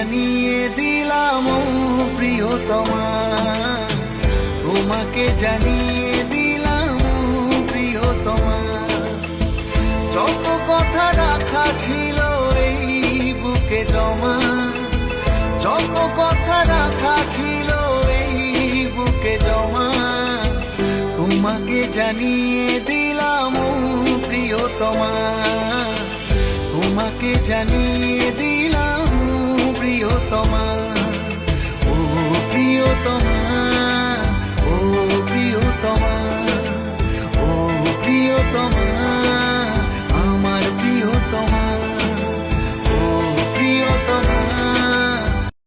জানিয়ে দিলাম ও প্রিয়তমা, তোমাকে জানিয়ে দিলাম ও প্রিয়তমা। যত কথা রাখা ছিল এই বুকে জমা, যত কথা রাখা ছিল এই বুকে জমা, তোমাকে জানিয়ে দিলাম ও প্রিয়তমা, তোমাকে জানিয়ে দিলাম